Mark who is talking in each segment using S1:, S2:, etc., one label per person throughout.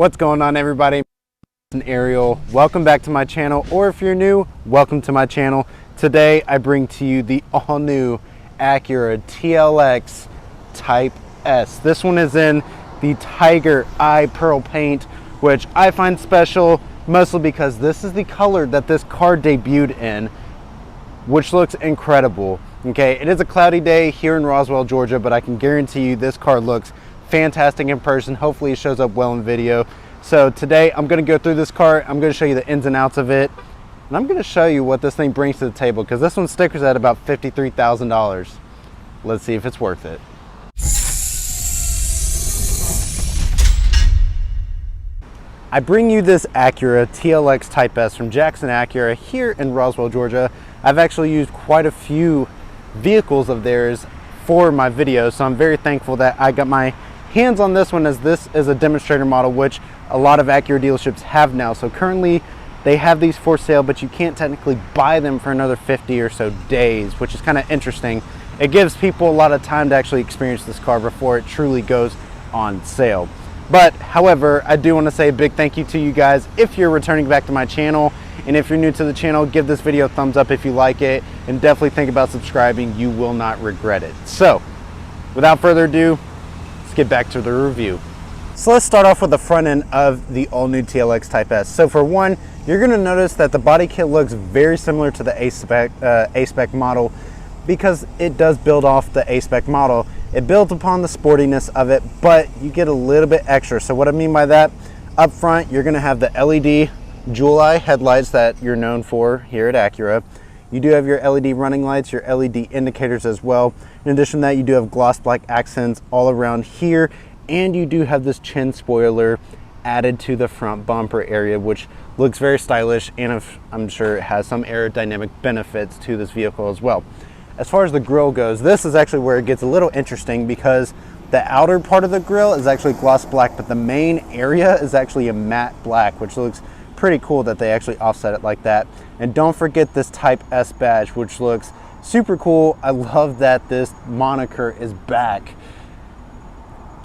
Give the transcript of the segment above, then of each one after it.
S1: What's going on, everybody? I'm Ariel. Welcome back to my channel, or if you're new, welcome to my channel. Today I bring to you the all-new Acura TLX Type S. This one is in the Tiger Eye Pearl paint, which I find special mostly because this is the color that this car debuted in, which looks incredible. Okay, it is a cloudy day here in Roswell, Georgia, but I can guarantee you this car looks fantastic in person. Hopefully it shows up well in video. So today I'm going to go through this car. I'm going to show you the ins and outs of it, and I'm going to show you what this thing brings to the table, because this one stickers at about $53,000. Let's see if it's worth it. I bring you this Acura TLX Type S from Jackson Acura here in Roswell, Georgia. I've actually used quite a few vehicles of theirs for my videos, so I'm very thankful that I got my hands on this one, as this is a demonstrator model, which a lot of Acura dealerships have now. So currently they have these for sale, but you can't technically buy them for another 50 or so days, which is kind of interesting. It gives people a lot of time to actually experience this car before it truly goes on sale. But however, I do want to say a big thank you to you guys if you're returning back to my channel, and if you're new to the channel, give this video a thumbs up if you like it, and definitely think about subscribing. You will not regret it. So without further ado, let's get back to the review. So let's start off with the front end of the all-new TLX Type S. So for one, you're going to notice that the body kit looks very similar to the A-Spec model, because it does build off the A-Spec model. It built upon the sportiness of it, but you get a little bit extra. So what I mean by that, up front, you're going to have the LED jewel eye headlights that you're known for here at Acura. You do have your LED running lights, your LED indicators as well. In addition to that, you do have gloss black accents all around here, and you do have this chin spoiler added to the front bumper area, which looks very stylish, and I'm sure it has some aerodynamic benefits to this vehicle as well. As far as the grille goes, this is actually where it gets a little interesting, because the outer part of the grille is actually gloss black, but the main area is actually a matte black, which looks pretty cool that they actually offset it like that. And don't forget this Type S badge, which looks super cool. I love that this moniker is back.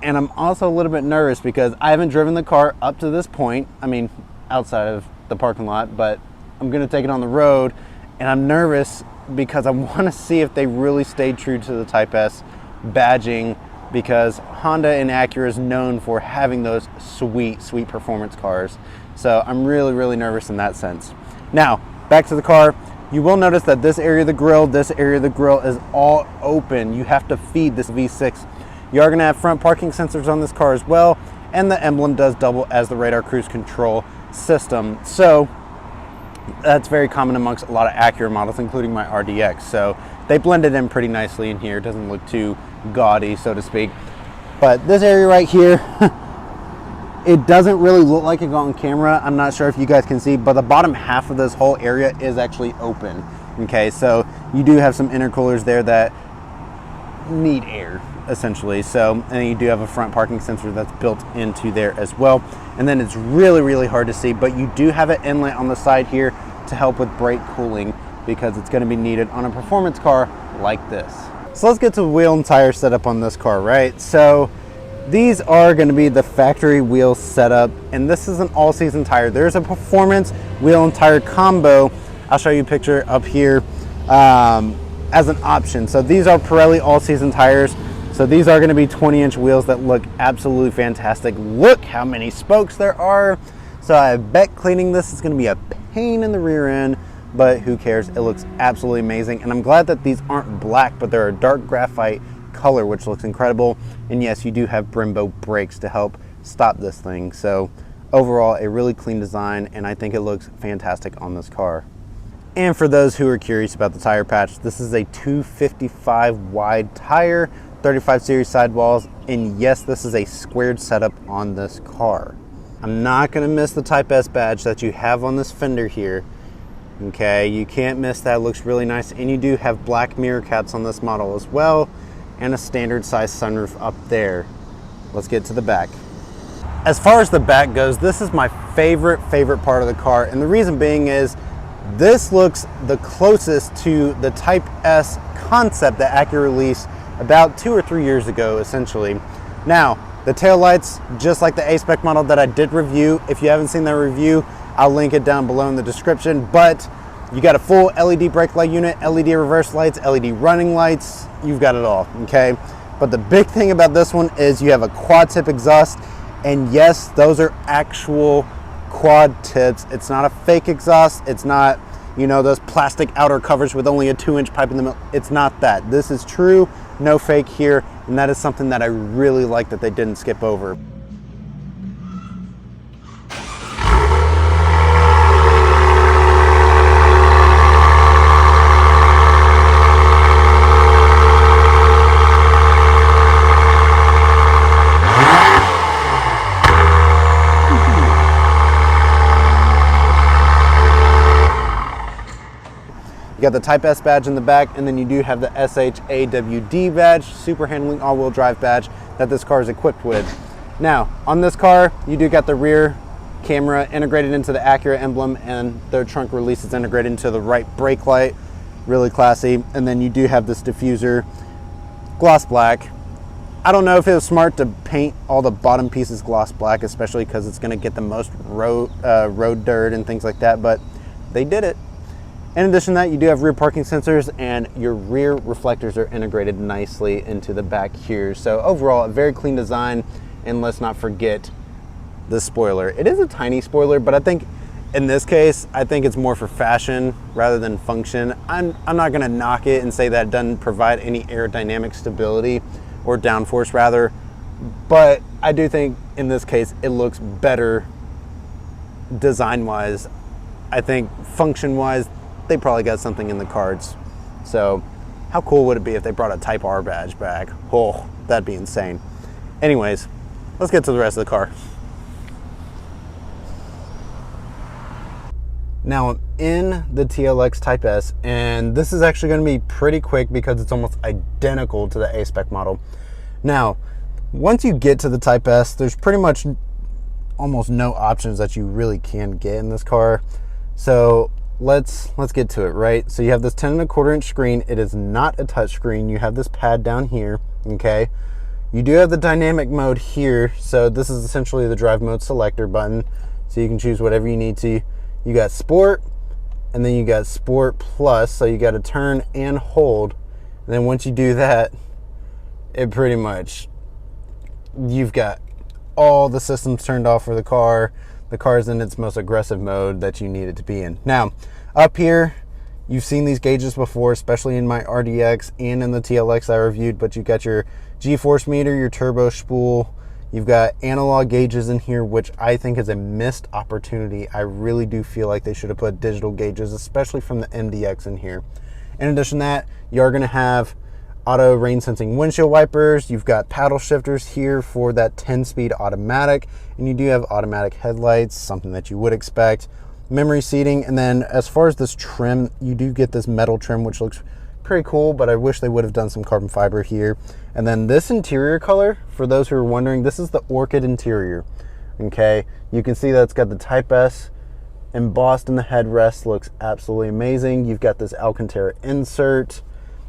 S1: And I'm also a little bit nervous because I haven't driven the car up to this point. I mean, outside of the parking lot, but I'm gonna take it on the road, and I'm nervous because I want to see if they really stayed true to the Type S badging, because Honda and Acura is known for having those sweet performance cars. So I'm really nervous in that sense. Now, back to the car. You will notice that this area of the grille is all open. You have to feed this V6. You are going to have front parking sensors on this car as well, and the emblem does double as the radar cruise control system. So that's very common amongst a lot of Acura models, including my RDX. So they blended in pretty nicely in here. It doesn't look too gaudy, so to speak. But this area right here, it doesn't really look like it on camera. I'm not sure if you guys can see, but the bottom half of this whole area is actually open. Okay, so you do have some intercoolers there that need air, essentially. So, and you do have a front parking sensor that's built into there as well. And then it's really hard to see, but you do have an inlet on the side here to help with brake cooling, because it's going to be needed on a performance car like this. So let's get to the wheel and tire setup on this car, right? So these are going to be the factory wheel setup, and this is an all-season tire. There's a performance wheel and tire combo. I'll show you a picture up here as an option. So these are Pirelli all-season tires. So these are going to be 20-inch wheels that look absolutely fantastic. Look how many spokes there are. So I bet cleaning this is going to be a pain in the rear end, but who cares? It looks absolutely amazing. And I'm glad that these aren't black, but they're a dark graphite color, which looks incredible. And yes, you do have Brembo brakes to help stop this thing. So overall, a really clean design, and I think it looks fantastic on this car. And for those who are curious about the tire patch, this is a 255 wide tire, 35 series sidewalls, and yes, this is a squared setup on this car. I'm not going to miss the Type S badge that you have on this fender here. Okay, you can't miss that. It looks really nice, and you do have black mirror caps on this model as well, and a standard size sunroof up there. Let's get to the back. As far as the back goes, this is my favorite part of the car, and the reason being is this looks the closest to the Type S concept that Acura released about 2 or 3 years ago, essentially. Now, The tail lights, just like the A-Spec model that I did review. If you haven't seen that review, I'll link it down below in the description. But you got a full LED brake light unit, LED reverse lights, LED running lights. You've got it all, okay? But the big thing about this one is you have a quad tip exhaust. And yes, those are actual quad tips. It's not a fake exhaust. It's not, you know, those plastic outer covers with only a 2-inch pipe in the middle. It's not that. This is true, no fake here. And that is something that I really like that they didn't skip over. You got the Type S badge in the back, and then you do have the SHAWD badge, super handling all-wheel drive badge that this car is equipped with. Now, on this car, you do got the rear camera integrated into the Acura emblem, and the trunk release is integrated into the right brake light, really classy. And then you do have this diffuser, gloss black. I don't know if it was smart to paint all the bottom pieces gloss black, especially because it's gonna get the most road dirt and things like that, but they did it. In addition to that, you do have rear parking sensors, and your rear reflectors are integrated nicely into the back here. So overall, a very clean design. And let's not forget the spoiler. It is a tiny spoiler, but I think in this case, I think it's more for fashion rather than function. I'm not gonna knock it and say that it doesn't provide any aerodynamic stability or downforce rather, but I do think in this case, it looks better design-wise. I think function-wise, they probably got something in the cards. So how cool would it be if they brought a Type R badge back? Oh, that'd be insane. Anyways, let's get to the rest of the car. Now I'm in the TLX Type S, and this is actually going to be pretty quick because it's almost identical to the A-Spec model. Now, once you get to the Type S, there's pretty much almost no options that you really can get in this car. So let's get to it, right? So you have this 10.25-inch screen. It is not a touch screen. You have this pad down here, okay? You do have the dynamic mode here. So this is essentially the drive mode selector button. So you can choose whatever you need to. You got Sport, and then you got Sport Plus. So you got to turn and hold. And then once you do that, it pretty much, you've got all the systems turned off for the car. The car is in its most aggressive mode that you need it to be in. Now, up here, you've seen these gauges before, especially in my RDX and in the TLX I reviewed, but you got your G-force meter, your turbo spool. You've got analog gauges in here, which I think is a missed opportunity. I really do feel like they should have put digital gauges, especially from the MDX in here. In addition to that, you are gonna have auto rain sensing windshield wipers. You've got paddle shifters here for that 10-speed automatic, and you do have automatic headlights, something that you would expect. Memory seating, and then as far as this trim, you do get this metal trim, which looks pretty cool, but I wish they would have done some carbon fiber here. And then this interior color, for those who are wondering, this is the Orchid interior, okay? You can see that it's got the Type S embossed in the headrest, looks absolutely amazing. You've got this Alcantara insert.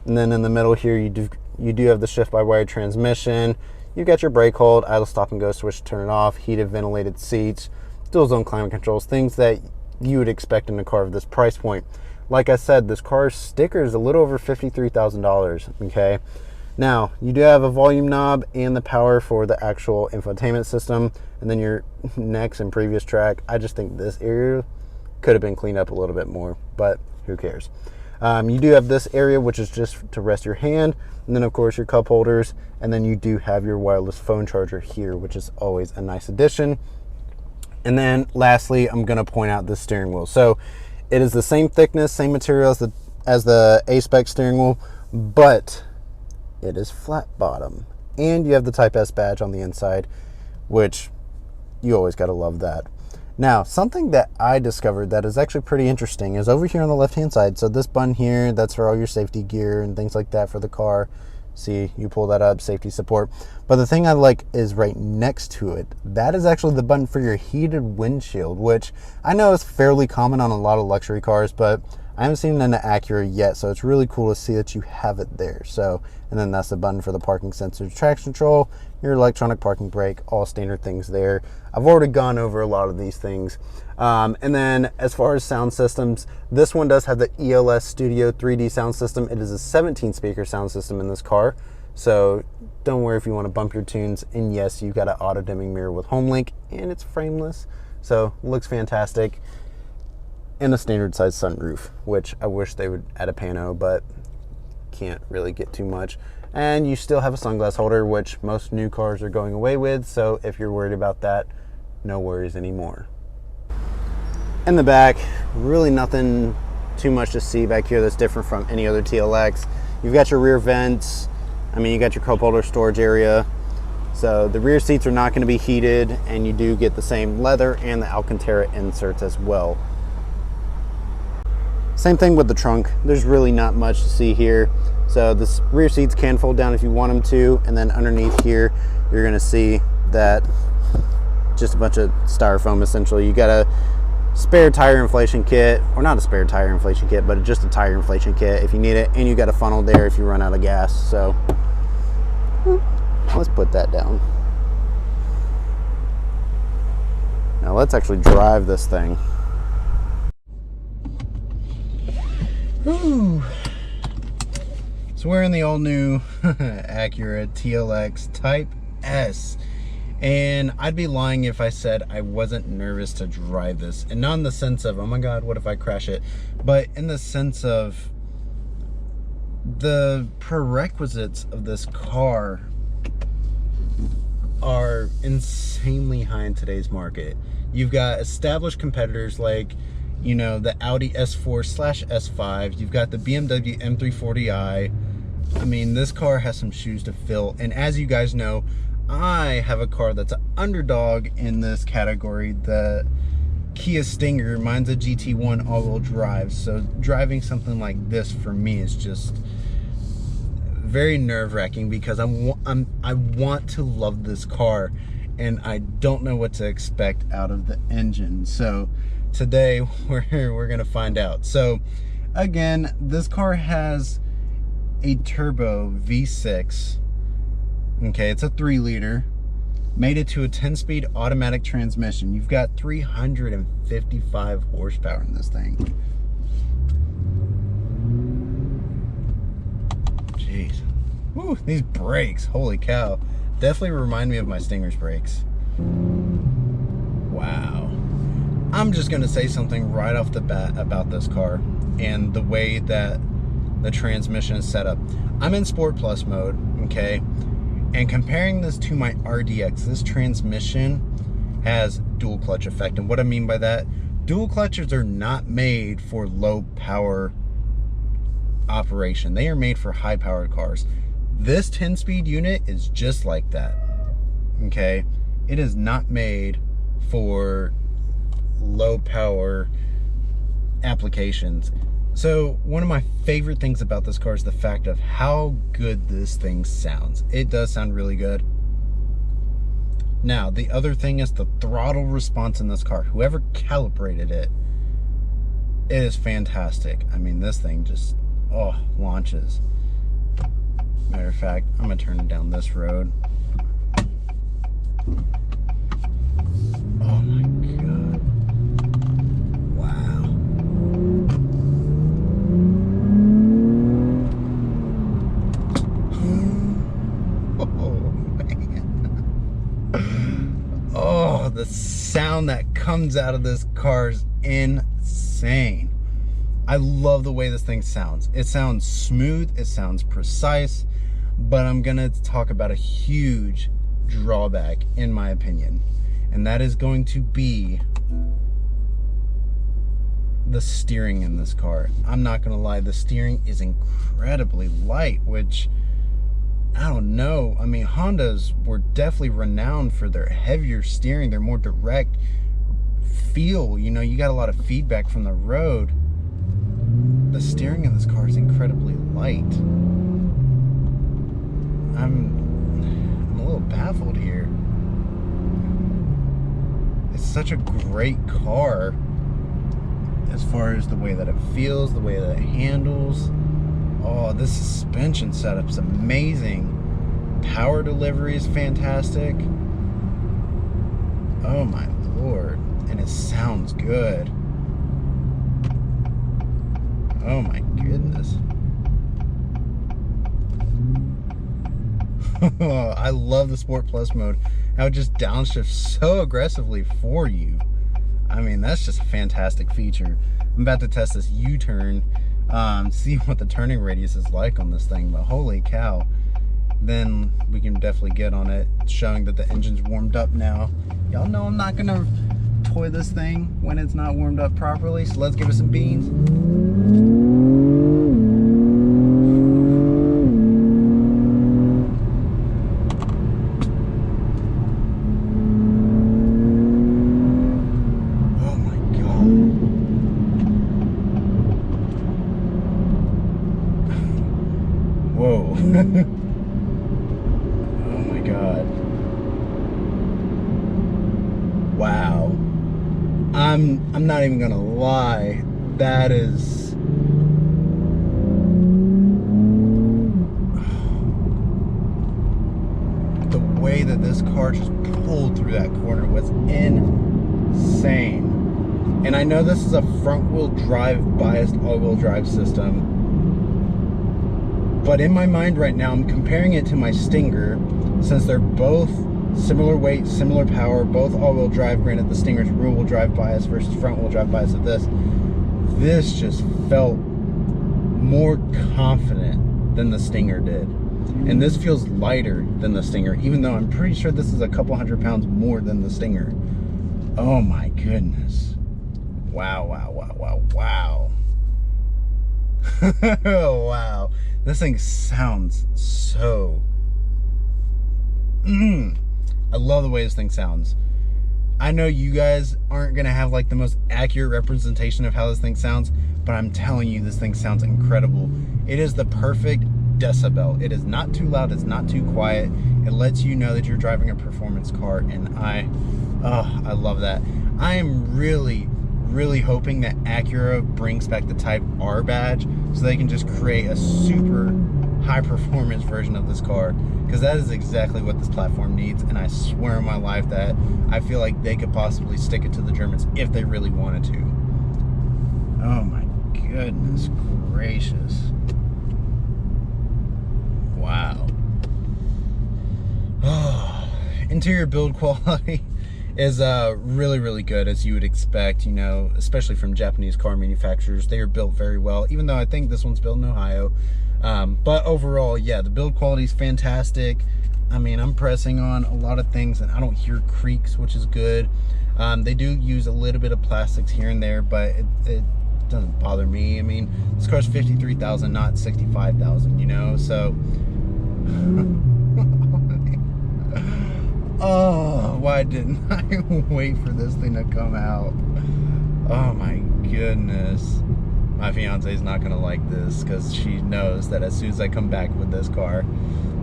S1: And then in the middle here, you do have the shift-by-wire transmission. You've got your brake hold, idle stop and go switch to turn it off, heated ventilated seats, dual zone climate controls, things that you would expect in a car of this price point. Like I said, this car's sticker is a little over $53,000, okay? Now, you do have a volume knob and the power for the actual infotainment system, and then your next and previous track. I just think this area could have been cleaned up a little bit more, but who cares? You do have this area, which is just to rest your hand, and then of course your cup holders, and then you do have your wireless phone charger here, which is always a nice addition. And then lastly, I'm going to point out the steering wheel. So it is the same thickness, same material as the A-Spec steering wheel, but it is flat bottom, and you have the Type S badge on the inside, which you always got to love that. Now, something that I discovered that is actually pretty interesting is over here on the left-hand side. So this button here, that's for all your safety gear and things like that for the car. See, you pull that up, safety support. But the thing I like is right next to it. That is actually the button for your heated windshield, which I know is fairly common on a lot of luxury cars, but I haven't seen it in the Acura yet. So it's really cool to see that you have it there. So, and then that's the button for the parking sensor traction control. your electronic parking brake, all standard things there. I've already gone over a lot of these things. And then as far as sound systems, this one does have the ELS Studio 3D sound system. It is a 17 speaker sound system in this car. So don't worry if you want to bump your tunes. And yes, you've got an auto dimming mirror with HomeLink, and it's frameless. So looks fantastic. And a standard size sunroof, which I wish they would add a pano, but can't really get too much. And you still have a sunglass holder, which most new cars are going away with. So if you're worried about that, no worries anymore. In the back, really nothing too much to see back here that's different from any other TLX. You've got your rear vents. I mean, you got your cup holder storage area. So the rear seats are not going to be heated, and you do get the same leather and the Alcantara inserts as well. Same thing with the trunk. There's really not much to see here. So the rear seats can fold down if you want them to, and then underneath here, you're gonna see that just a bunch of styrofoam essentially. You got a spare tire inflation kit, or not a spare tire inflation kit, but just a tire inflation kit if you need it, and you got a funnel there if you run out of gas. So let's put that down. Now let's actually drive this thing. Whew. So we're in the all new Acura TLX Type S, and I'd be lying if I said I wasn't nervous to drive this, and not in the sense of, oh my god, what if I crash it, but in the sense of the prerequisites of this car are insanely high in today's market. You've got established competitors like, you know, the Audi S4/S5. You've got the BMW M340i. I mean, this car has some shoes to fill. And as you guys know, I have a car that's an underdog in this category, the Kia Stinger. Mine's a GT1 all-wheel drive. So driving something like this for me is just very nerve-wracking, because I want to love this car, and I don't know what to expect out of the engine. So today we're gonna find out. So again, this car has a turbo V6. Okay, it's a 3-liter, made it to a 10-speed automatic transmission. You've got 355 horsepower in this thing. Jeez. Woo, these brakes, holy cow. Definitely remind me of my Stinger's brakes. Wow. I'm just gonna say something right off the bat about this car and the way that the transmission is set up. I'm in Sport Plus mode, okay? And comparing this to my RDX, this transmission has dual clutch effect. And what I mean by that, dual clutches are not made for low power operation. They are made for high powered cars. This 10-speed unit is just like that, okay? It is not made for low power applications. So one of my favorite things about this car is the fact of how good this thing sounds. It does sound really good. Now, the other thing is the throttle response in this car. Whoever calibrated it, it is fantastic. I mean, this thing just, launches. Matter of fact, I'm gonna turn it down this road. Oh my god. Wow. Oh man. Oh, the sound that comes out of this car is insane. I love the way this thing sounds. It sounds smooth, it sounds precise, but I'm gonna talk about a huge drawback in my opinion, and that is going to be the steering in this car. I'm not gonna lie, the steering is incredibly light, which I don't know. I mean, Hondas were definitely renowned for their heavier steering, their more direct feel. You know, you got a lot of feedback from the road. The steering in this car is incredibly light. I'm a little baffled here. It's such a great car as far as the way that it feels, the way that it handles. Oh, this suspension setup's amazing. Power delivery is fantastic. Oh my Lord. And it sounds good. Oh my goodness. I love the Sport Plus mode. How it just downshifts so aggressively for you. I mean, that's just a fantastic feature. I'm about to test this U-turn, see what the turning radius is like on this thing, but holy cow. Then we can definitely get on it, showing that the engine's warmed up now. Y'all know I'm not gonna toy this thing when it's not warmed up properly, so let's give it some beans. Whoa. Oh my God. Wow. I'm not even gonna lie. That is the way that this car just pulled through that corner was insane. And I know this is a front wheel drive biased all-wheel drive system, but in my mind right now, I'm comparing it to my Stinger, since they're both similar weight, similar power, both all-wheel drive. Granted, the Stinger's rear-wheel drive bias versus front-wheel drive bias of this. This just felt more confident than the Stinger did. And this feels lighter than the Stinger, even though I'm pretty sure this is a couple 100 pounds more than the Stinger. Oh my goodness. Wow, wow, wow, wow, wow. Wow. This thing sounds so... I love the way this thing sounds. I know you guys aren't going to have like the most accurate representation of how this thing sounds, but I'm telling you, this thing sounds incredible. It is the perfect decibel. It is not too loud, it's not too quiet. It lets you know that you're driving a performance car, and I love that. I am really hoping that Acura brings back the Type R badge so they can just create a super high performance version of this car, because that is exactly what this platform needs. And I swear on my life that I feel like they could possibly stick it to the Germans if they really wanted to. Oh my goodness gracious. Wow. Interior build quality is really good, as you would expect, you know, especially from Japanese car manufacturers. They are built very well, even though I think this one's built in Ohio. But overall, yeah, the build quality is fantastic. I mean, I'm pressing on a lot of things and I don't hear creaks, which is good. They do use a little bit of plastics here and there, but it doesn't bother me. I mean, this car's 53,000, not 65,000, you know, so oh, why didn't I wait for this thing to come out? Oh my goodness. My fiance is not gonna like this, because she knows that as soon as I come back with this car,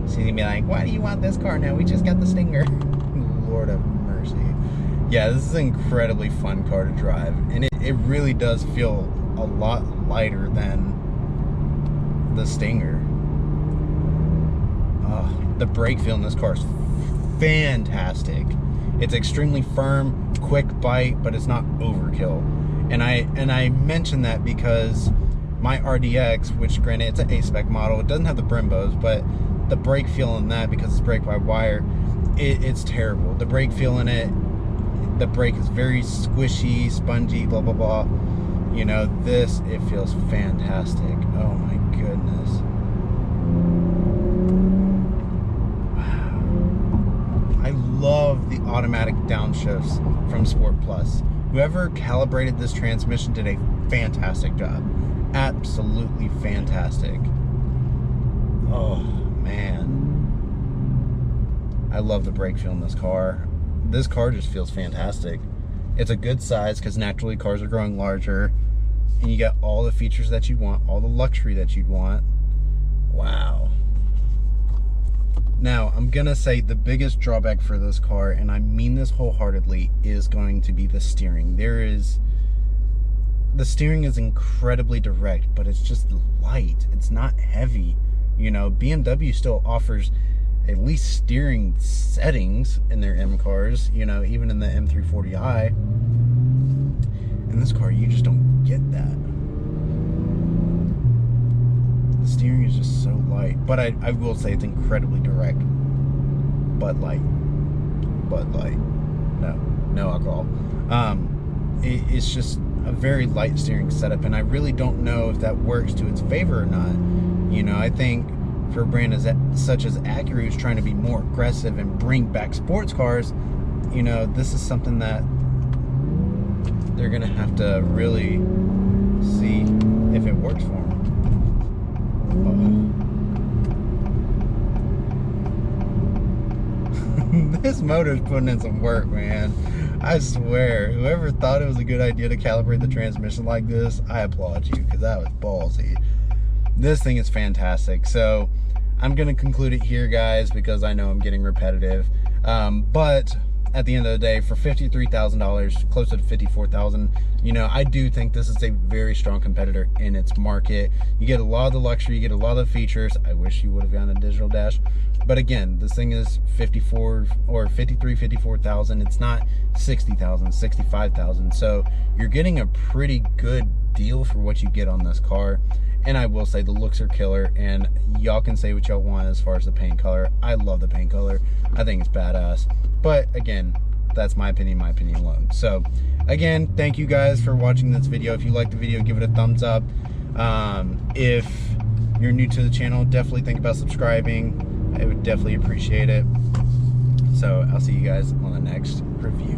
S1: she's gonna be like, why do you want this car now? We just got the Stinger. Lord have mercy. Yeah, this is an incredibly fun car to drive, and it really does feel a lot lighter than the Stinger. The brake feel in this car is fantastic. It's extremely firm, quick bite, but it's not overkill. And I mention that because my RDX, which granted it's an A-spec model, it doesn't have the Brembos, but the brake feel in that, because it's brake-by-wire, it's terrible. The brake feel in it, the brake is very squishy, spongy, blah blah blah. You know, this, it feels fantastic. Oh my goodness. I love the automatic downshifts from Sport Plus. Whoever calibrated this transmission did a fantastic job. Absolutely fantastic. Oh man, I love the brake feel in this car. This car just feels fantastic. It's a good size, because naturally cars are growing larger, and you got all the features that you want, all the luxury that you'd want. Wow. Now, I'm gonna say the biggest drawback for this car, and I mean this wholeheartedly, is going to be the steering. The steering is incredibly direct, but it's just light. It's not heavy. You know, BMW still offers at least steering settings in their M cars, you know, even in the M340i. In this car, you just don't get that. The steering is just so light, but I will say it's incredibly direct. Bud Light, no alcohol. It's just a very light steering setup, and I really don't know if that works to its favor or not. You know, I think for a brand such as Acura, who's trying to be more aggressive and bring back sports cars, you know, this is something that they're gonna have to really see if it works for them. This motor's putting in some work, man. I swear, whoever thought it was a good idea to calibrate the transmission like this, I applaud you, because that was ballsy. This thing is fantastic. So I'm gonna conclude it here, guys, because I know I'm getting repetitive. But at the end of the day, for $53,000, closer to $54,000, you know, I do think this is a very strong competitor in its market. You get a lot of the luxury, you get a lot of the features. I wish you would have gotten a digital dash, but again, this thing is 54,000. It's not 60,000, 65,000. So you're getting a pretty good deal for what you get on this car. And I will say the looks are killer, and y'all can say what y'all want as far as the paint color. I love the paint color. I think it's badass. But again, that's my opinion alone. So again, thank you guys for watching this video. If you liked the video, give it a thumbs up. If you're new to the channel, definitely think about subscribing. I would definitely appreciate it. So I'll see you guys on the next review.